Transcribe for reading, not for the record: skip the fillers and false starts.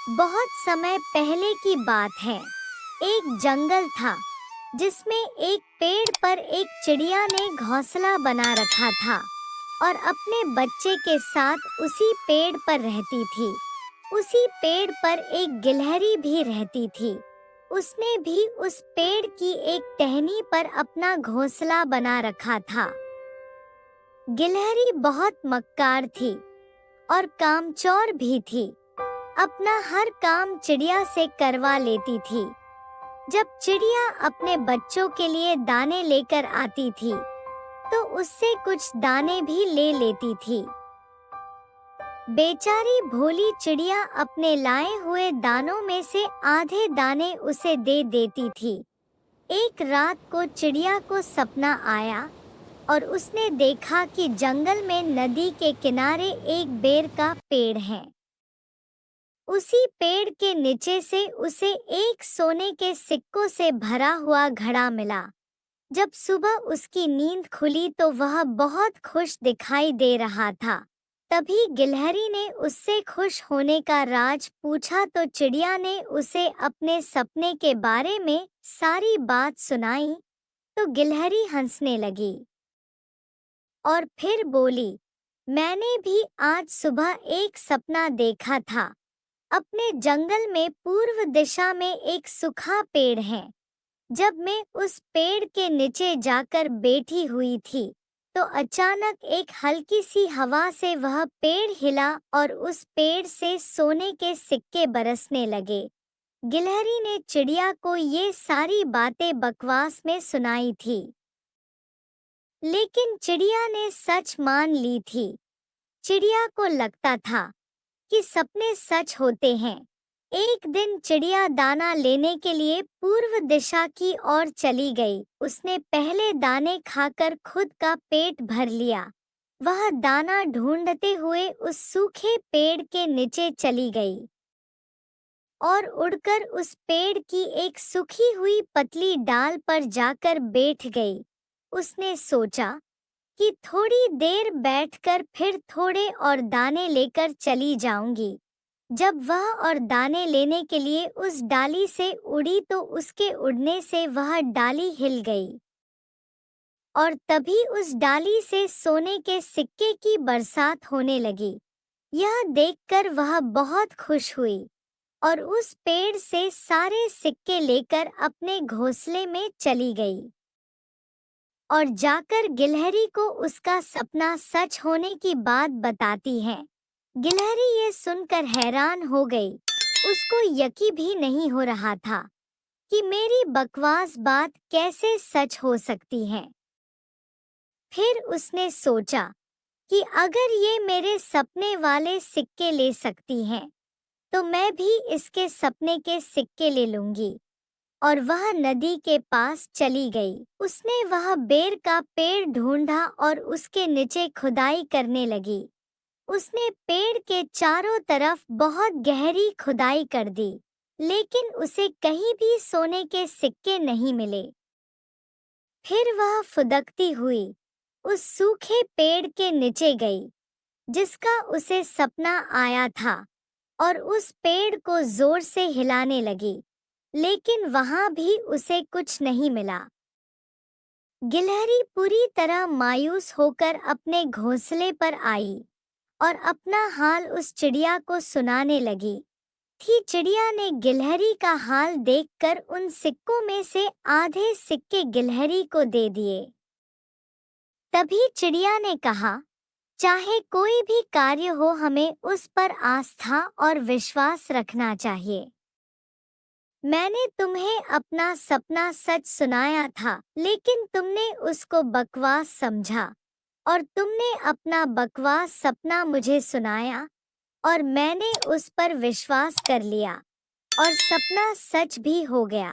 बहुत समय पहले की बात है। एक जंगल था जिसमें एक पेड़ पर एक चिड़िया ने घोंसला बना रखा था और अपने बच्चे के साथ उसी पेड़ पर रहती थी। उसी पेड़ पर एक गिलहरी भी रहती थी। उसने भी उस पेड़ की एक टहनी पर अपना घोंसला बना रखा था। गिलहरी बहुत मक्कार थी और कामचोर भी थी। अपना हर काम चिड़िया से करवा लेती थी। जब चिड़िया अपने बच्चों के लिए दाने लेकर आती थी तो उससे कुछ दाने भी ले लेती थी। बेचारी भोली चिड़िया अपने लाए हुए दानों में से आधे दाने उसे दे देती थी। एक रात को चिड़िया को सपना आया और उसने देखा कि जंगल में नदी के किनारे एक बेर का पेड़ है। उसी पेड़ के नीचे से उसे एक सोने के सिक्कों से भरा हुआ घड़ा मिला। जब सुबह उसकी नींद खुली तो वह बहुत खुश दिखाई दे रहा था। तभी गिलहरी ने उससे खुश होने का राज पूछा तो चिड़िया ने उसे अपने सपने के बारे में सारी बात सुनाई। तो गिलहरी हंसने लगी और फिर बोली, मैंने भी आज सुबह एक सपना देखा था। अपने जंगल में पूर्व दिशा में एक सूखा पेड़ है। जब मैं उस पेड़ के नीचे जाकर बैठी हुई थी तो अचानक एक हल्की सी हवा से वह पेड़ हिला और उस पेड़ से सोने के सिक्के बरसने लगे। गिलहरी ने चिड़िया को ये सारी बातें बकवास में सुनाई थी, लेकिन चिड़िया ने सच मान ली थी। चिड़िया को लगता था कि सपने सच होते हैं। एक दिन चिड़िया दाना लेने के लिए पूर्व दिशा की ओर चली गई। उसने पहले दाने खाकर खुद का पेट भर लिया। वह दाना ढूंढते हुए उस सूखे पेड़ के नीचे चली गई और उड़कर उस पेड़ की एक सूखी हुई पतली डाल पर जाकर बैठ गई। उसने सोचा कि थोड़ी देर बैठकर फिर थोड़े और दाने लेकर चली जाऊंगी। जब वह और दाने लेने के लिए उस डाली से उड़ी तो उसके उड़ने से वह डाली हिल गई और तभी उस डाली से सोने के सिक्के की बरसात होने लगी। यह देखकर वह बहुत खुश हुई और उस पेड़ से सारे सिक्के लेकर अपने घोंसले में चली गई और जाकर गिलहरी को उसका सपना सच होने की बात बताती है। गिलहरी ये सुनकर हैरान हो गई। उसको यकीन भी नहीं हो रहा था कि मेरी बकवास बात कैसे सच हो सकती है। फिर उसने सोचा कि अगर ये मेरे सपने वाले सिक्के ले सकती हैं, तो मैं भी इसके सपने के सिक्के ले लूंगी। और वह नदी के पास चली गई। उसने वह बेर का पेड़ ढूंढा और उसके नीचे खुदाई करने लगी। उसने पेड़ के चारों तरफ बहुत गहरी खुदाई कर दी, लेकिन उसे कहीं भी सोने के सिक्के नहीं मिले। फिर वह फुदकती हुई उस सूखे पेड़ के नीचे गई जिसका उसे सपना आया था और उस पेड़ को जोर से हिलाने लगी, लेकिन वहां भी उसे कुछ नहीं मिला। गिलहरी पूरी तरह मायूस होकर अपने घोंसले पर आई और अपना हाल उस चिड़िया को सुनाने लगी। चिड़िया ने गिलहरी का हाल देखकर उन सिक्कों में से आधे सिक्के गिलहरी को दे दिए। तभी चिड़िया ने कहा, चाहे कोई भी कार्य हो, हमें उस पर आस्था और विश्वास रखना चाहिए। मैंने तुम्हें अपना सपना सच सुनाया था, लेकिन तुमने उसको बकवास समझा और तुमने अपना बकवास सपना मुझे सुनाया और मैंने उस पर विश्वास कर लिया और सपना सच भी हो गया।